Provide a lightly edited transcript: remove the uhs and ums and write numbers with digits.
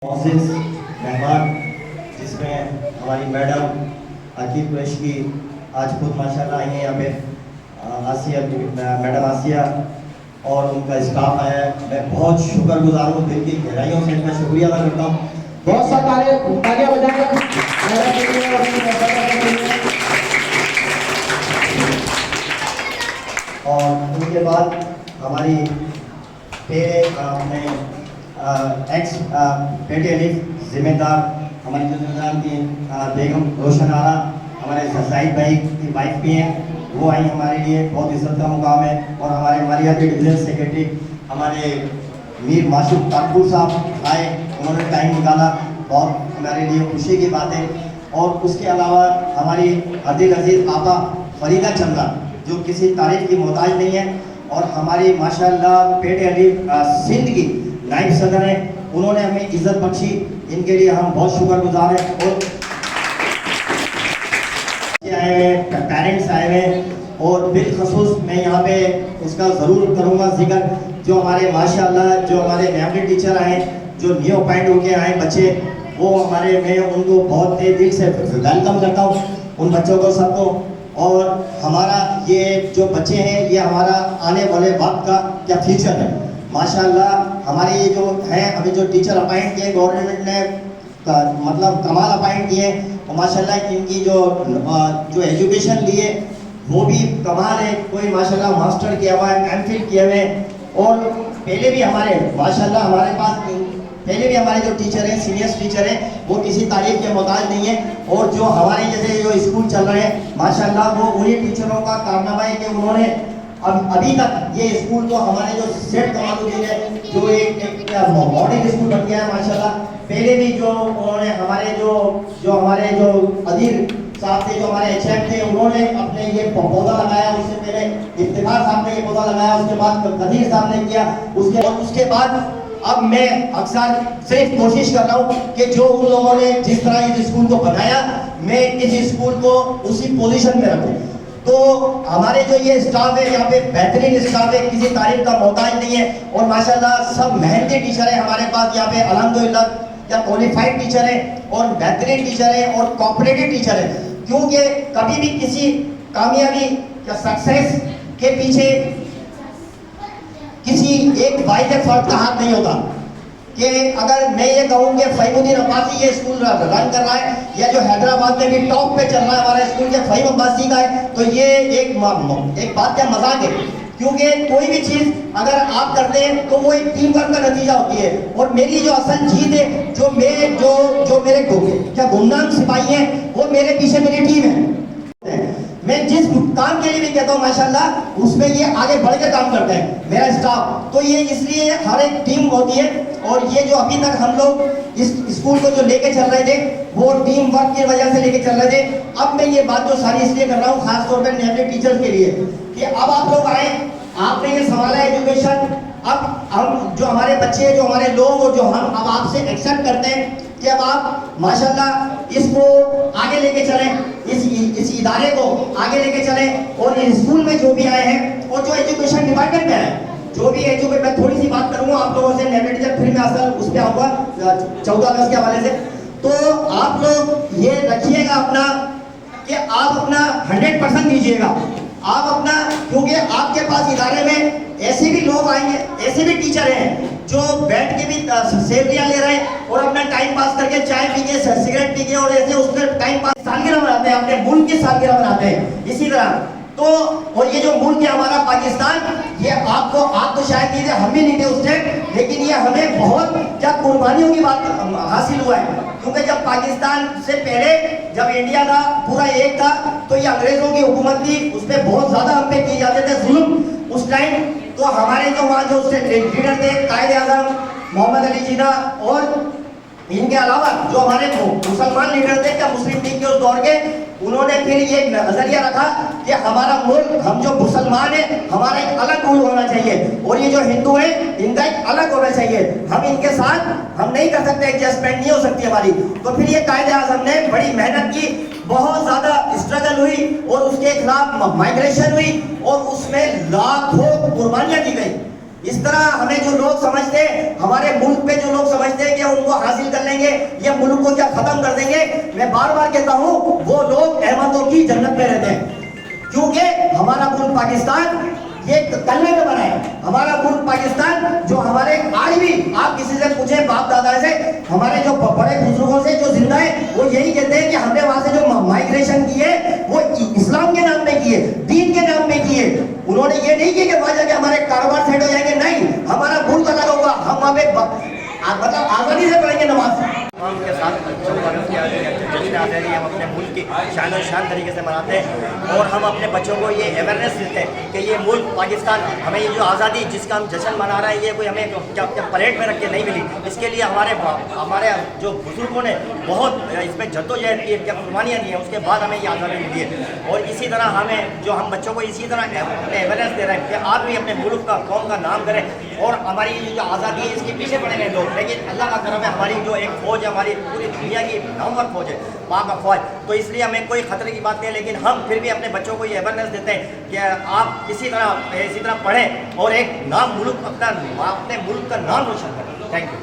मोहसिन मेहमान जिसमें हमारी मैडम अकीब कुरैशी की आज खुद माशाल्लाह आई हैं यहाँ पे आसिया मैडम आसिया और उनका स्टाफ आया है। मैं बहुत शुक्रगुजार हूँ, दिल की गहराइयों से इनका शुक्रिया अदा करता हूँ। बहुत सा तालियां बजाएं और उनके बाद हमारी अपने एक्स बेटे अलीफ जिम्मेदार हमारी जिम्मेदार की बेगम रोशन आरा हमारे जाहिद भाई की वाइफ भी हैं, वो आई हमारे लिए, बहुत इज्जत का मुकाम है। और हमारे मालिया के डिवीजन सेक्रेटरी हमारे मीर माशूक ठाकुर साहब आए, उन्होंने टाइम निकाला, बहुत हमारे लिए खुशी की बात है। और उसके अलावा हमारी अदिल अजीज़ आपा फरीदा चंदा जो किसी तारीफ की मोहताज नहीं है, और हमारी माशाल्लाह पेटे अलीफ सिंध की नाइब सदर हैं, उन्होंने हमें इज्जत बख्शी, इनके लिए हम बहुत शुक्रगुजार हैं। और आए हुए पेरेंट्स आए हुए और बिलखसूस मैं यहाँ पे उसका ज़रूर करूँगा जिक्र, जो हमारे माशाल्लाह जो हमारे मेमोरी टीचर आए, जो न्यू अपॉइंट होके आए बच्चे, वो हमारे मैं उनको बहुत दिल से वेलकम करता हूँ उन बच्चों को सबको। और हमारा ये जो बच्चे हैं ये हमारा आने वाले वक्त का क्या फ्यूचर है। माशाल्लाह हमारे ये जो हैं अभी जो टीचर अपॉइंट किए गवर्नमेंट ने मतलब कमाल अपॉइंट किए, और माशाल्लाह इनकी जो एजुकेशन लिए वो भी कमाल है। कोई माशाल्लाह मास्टर किया हुआ है, एमफिल किए हुए, और पहले भी हमारे माशाल्लाह हमारे पास पहले भी हमारे जो टीचर हैं सीनियर टीचर हैं वो किसी तारीफ के मोहताज नहीं है। और जो हमारे जैसे जो स्कूल चल रहे हैं माशाल्लाह वो उन्हीं टीचरों का कारनामा है कि उन्होंने अभी तक ये स्कूल तो हमारे जो सेठ कमालुद्दीन है जो एक मॉडर्न स्कूल बन गया है माशाल्लाह। पहले भी जो उन्होंने हमारे जो अदील साहब थे, जो हमारे एचएम थे, उन्होंने अपने ये पौधा लगाया, उससे पहले इफ्तिखार साहब ने ये पौधा लगाया, उसके बाद कदीर साहब ने किया, उसके बाद अब मैं अक्सर सिर्फ कोशिश कर रहा हूँ कि जो उन लोगों ने जिस तरह इस स्कूल को बनाया मैं इस स्कूल को उसी पोजीशन में रखूँ। तो हमारे जो ये स्टाफ है यहाँ पे बेहतरीन स्टाफ है, किसी तारीफ का मोहताज नहीं है, और माशाल्लाह सब मेहनती टीचर है हमारे पास यहाँ पे अल्हम्दुलिल्लाह, या क्वालिफाइड टीचर है और बेहतरीन टीचर है और कोऑपरेटिव टीचर है। क्योंकि कभी भी किसी कामयाबी या सक्सेस के पीछे किसी एक वाहिद फर्द का हाथ नहीं होता। कि अगर मैं ये कहूँ कि फहीमुद्दीन अब्बासी ये स्कूल रन कर रहा है, या जो हैदराबाद में भी टॉप पे चल रहा है हमारा स्कूल के फहीम अब्बासी का है, तो ये एक बात का मजाक है। क्योंकि कोई भी चीज़ अगर आप करते हैं तो वो एक टीम वर्क का नतीजा होती है। और मेरी जो असल जीत है, जो मेरे क्या गुमनाम सिपाही हैं, वो मेरे पीछे मेरी टीम है। मैं जिस काम के लिए भी कहता हूँ माशाल्लाह उसमें ये आगे बढ़ के काम करते हैं मेरा स्टाफ। तो ये इसलिए हर एक टीम होती है, और ये जो अभी तक हम लोग इस स्कूल को जो लेके चल रहे थे वो टीम वर्क की वजह से लेके चल रहे थे। अब मैं ये बात जो सारी इसलिए कर रहा हूँ खास तौर पर अपने टीचर्स के लिए, कि अब आप लोग आए, आपने ये संभाला एजुकेशन, अब हम जो हमारे बच्चे जो हमारे लोग जो हम अब आपसे एक्सेप्ट करते हैं कि अब आप माशाल्लाह इसको आगे लेके चलें, इस इदारे को आगे लेके चलें। और इस स्कूल में जो भी आए हैं और जो एजुकेशन डिपार्टमेंट में है, जो भी एजुकेशन, मैं थोड़ी सी बात करूंगा आप लोगों से नेगेटिव, फिर मैं असल उस पर आऊँगा 14 अगस्त के हवाले से। तो आप लोग ये रखिएगा अपना कि आप अपना 100% दीजिएगा आप अपना, क्योंकि आपके पास इदारे में ऐसे भी लोग आएंगे, ऐसे भी टीचर हैं जो बैठ के भी सैलरियाँ ले रहे हैं और अपना टाइम पास करके चाय पी के सिगरेट पी के और ऐसे उसमें टाइम पास सालगिरह मनाते हैं, अपने मुल्क की सालगिरह मनाते हैं इसी तरह। तो और ये जो मुल्क है हमारा पाकिस्तान, ये आप तो शायद नहीं थे, हम भी नहीं थे उस टाइम, लेकिन ये हमें बहुत क्या कुर्बानियों की बात हासिल हुआ है। क्योंकि जब पाकिस्तान से पहले जब इंडिया था पूरा एक था, तो ये अंग्रेजों की हुकूमत थी, उस पर बहुत ज्यादा हम पे किए जाते थे जुल्म उस टाइम। तो हमारे जो वहाँ जो लीडर थे कायदे आजम मोहम्मद अली जिन्ना, और इनके अलावा जो हमारे मुसलमान लीडर थे क्या मुस्लिम लीग के उस दौर के, उन्होंने फिर ये नजरिया रखा कि हमारा मुल्क, हम जो मुसलमान हैं हमारा एक अलग रूल होना चाहिए, और ये जो हिंदू हैं इनका एक अलग होना चाहिए, हम इनके साथ हम नहीं कर सकते, एडजस्टमेंट नहीं हो सकती हमारी। तो फिर ये कायदे आजम ने बड़ी मेहनत की, बहुत ज्यादा स्ट्रगल हुई, और उसके खिलाफ माइग्रेशन हुई, और उसमें लाखों कुर्बानियां दी गई। इस तरह हमें जो लोग समझते हैं, हमारे मुल्क पे जो लोग समझते हैं कि उनको हासिल कर लेंगे या मुल्क को क्या खत्म कर देंगे, मैं बार बार कहता हूं वो लोग अहमदों की जन्नत में रहते हैं। क्योंकि हमारा मुल्क पाकिस्तान ये कलमे में बना है। हमारा मुल्क पाकिस्तान जो हमारे आज भी आप किसी से पूछे बाप दादा से, हमारे जो बड़े बुजुर्गों से जो जिंदा है, वो यही कहते हैं कि हमने वहां से जो माइग्रेशन की है वो इस्लाम के नाम में की है, दीन के नाम में की है। उन्होंने ये नहीं किया कि वहां जाके हमारे कारोबार सेट हो जाएंगे, नहीं, हमारा मुल्क अलग होगा, हम वहां पे मतलब आजादी से पढ़ेंगे नमाज। हम के साथ जश्न आज़ादी हम अपने मुल्क की शान और शान तरीके से मनाते हैं और हम अपने बच्चों को ये अवेयरनेस देते हैं कि ये मुल्क पाकिस्तान, हमें ये जो आज़ादी जिसका हम जश्न मना रहे हैं, ये कोई हमें क्या परेड में रख के नहीं मिली। इसके लिए हमारे जो बुजुर्गों ने बहुत इसमें जद्दोजहद की है, क्या कुर्बानियाँ दी हैं, उसके बाद हमें ये आज़ादी मिली है। और इसी तरह हमें जो हम बच्चों को इसी तरह अपने अवेयरनेस दे रहे हैं कि आप भी अपने मुल्क का, कौम का नाम करें और हमारी ये जो आज़ादी है इसके पीछे पड़े हैं लोग। लेकिन अल्लाह का करम है, हमारी जो एक फौज है, हमारी पूरी दुनिया की नंबर फौज है, पाक अफवाज, तो इसलिए हमें कोई खतरे की बात नहीं है। लेकिन हम फिर भी अपने बच्चों को ये अवेयरनेस देते हैं कि आप इसी तरह पढ़ें और एक नाम मुल्क अपने मुल्क का नाम रोशन करें। Thank you.